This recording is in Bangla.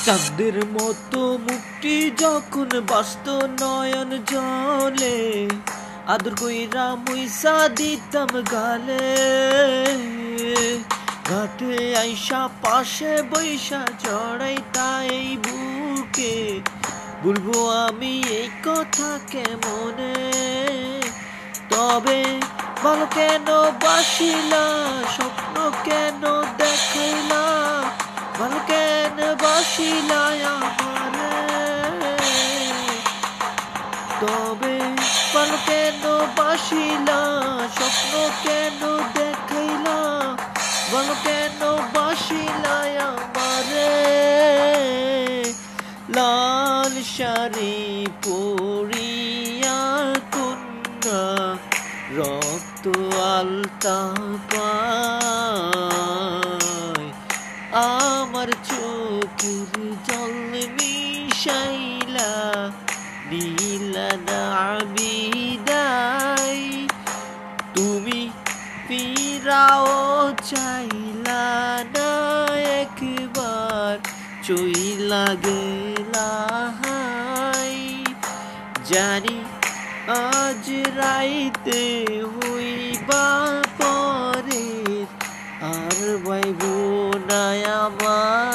চাঁদের মতো মুক্তি যখন বাস্ত নয়ন জলে, আদর কইরা মুইসা দিতাম গালে। ঘাটে আইসা পাশে বৈশা জড়াইতা এই বুকে, বলবো আমি এই কথা কেমনে। তবে ভালো কেন বাসিলা, স্বপ্ন কেন দেখাইলা, ভালো কেন বাসিলা আমারে। তবে ভালো কেন বাসিলা, স্বপ্ন কেন দেখাইলা, ভালো কেন বাসিলা আমারে। লাল শাড়ি পরিয়া কন্যা রক্ত আলতা পায়, আমার চোখের জল মিশাইলা দিলা না বিদায়। তুমি ফিরাও চাইলা না একবার, চইলা গেলা হাই। জানি আজ রাইতে হইবা পরে, আর বাইব না আমার।